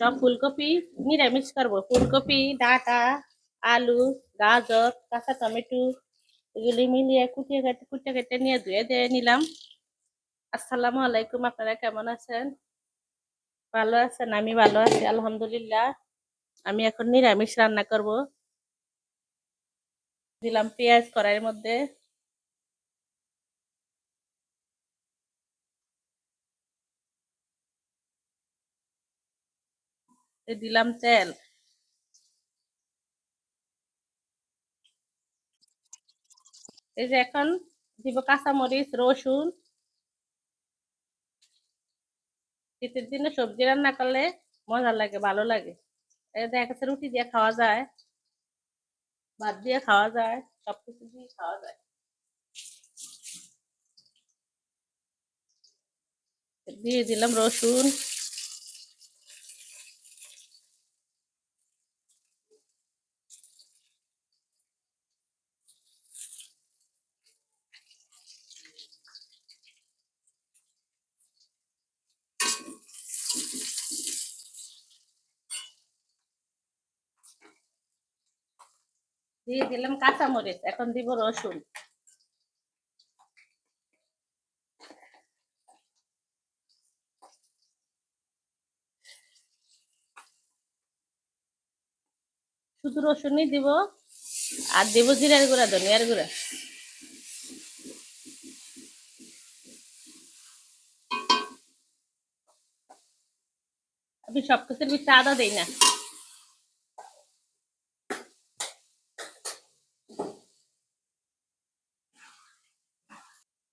সব ফুলকপি নিরামিষ করবো। ফুলকপি, ডাঁটা, আলু, গাজর, কাঁচা টমেটো এগুলি মিলিয়ে কুটিয়ে কেটে নিয়ে ধুয়ে দিয়ে নিলাম। আসসালামু আলাইকুম, আপনারা কেমন আছেন? ভালো আছেন? আমি ভালো আছি আলহামদুলিল্লাহ। আমি এখন নিরামিষ রান্না করব। দিলাম পেঁয়াজ কড়াইয়ের মধ্যে, দিলাম তেল, এই যে এখন দিব কাঁচামরিচ, রসুন। শীতের দিনে সবজি রান্না করলে মজা লাগে, ভালো লাগে। এই দেখা যাচ্ছে রুটি দিয়ে খাওয়া যায়, ভাত দিয়ে খাওয়া যায়, সবকিছু দিয়ে খাওয়া যায়। দিয়ে দিলাম রসুন, দিয়ে দিলাম কাঁচামরিচ, এখন দিব রসুন। শুধু রসুনই দিব, আর দিব জিরার গুঁড়া, ধনিয়ার গুঁড়া। আমি সবকিছুর ভিতরে আদা দিই না।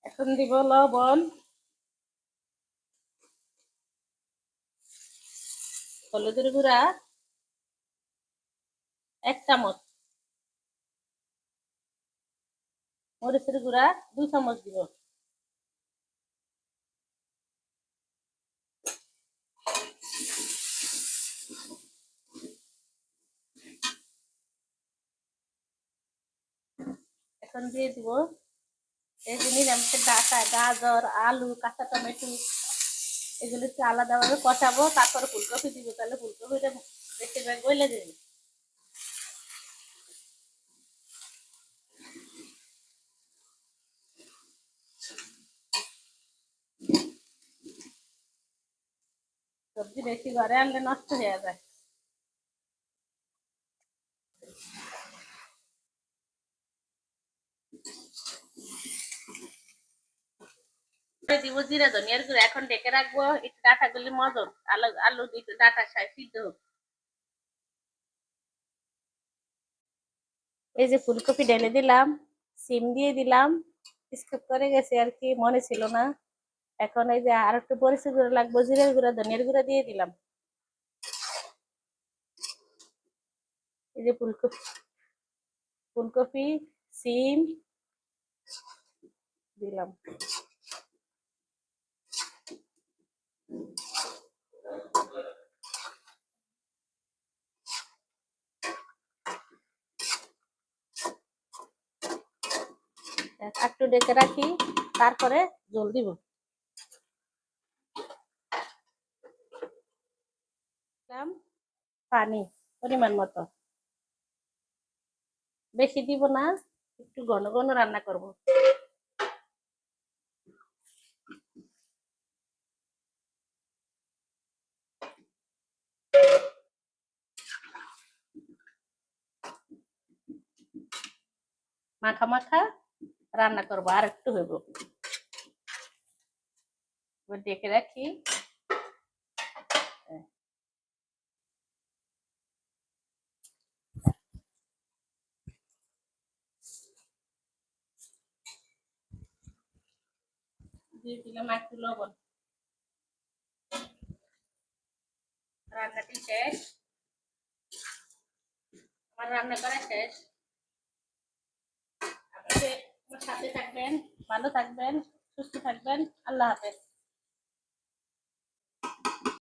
এখন দিব লবণ, হলুদের গুঁড়া 1 চামচ, মরিচের গুঁড়া 2 চামচ দিব। এখন দিয়ে দিব এই যে নিরামিষের ডাঁটা, গাজর, আলু, কাঁচা টমেটো এগুলো একটু আলাদাভাবে কষাবো, তারপর ফুলকপি দিব, তাহলে ফুলকপিটা বেশিরভাগ গলে যাবে। সবজি বেশি ঘরে আনলে নষ্ট হয়ে যায়। দিব জিরা ধনিয়ার গুঁড়ো, এখন ডেকে রাখবো একটু ডাঁটাগুলি মজন, আলু আলু একটু ডাঁটা সিদ্ধ হোক। এই যে ফুলকপি ঢেলে দিলাম, সিম দিয়ে দিলাম, স্কিপ করে গেছে আর কি, মনে ছিল না। এখন এই যে আর একটু পরিষ্কার করে লাগবো, জিরের গুঁড়া ধনিয়ার গুঁড়া দিয়ে দিলাম। এই যে ফুলকপি, সিম দিলাম। একটু ডেকে রাখি, তারপরে জল দিব। পানি পরিমাণ মতো, বেশি দিব না, একটু ঘন ঘন রান্না করব। মাখা মাখা রান্না করব, আর একটু হইব। ডেকে রাখি। দিয়ে দিলাম একটু লবণ। রান্নাটি শেষ, আমার রান্না করা শেষ। আপনাদের আমার সাথে থাকবেন, ভালো থাকবেন, সুস্থ থাকবেন। আল্লাহ হাফেজ।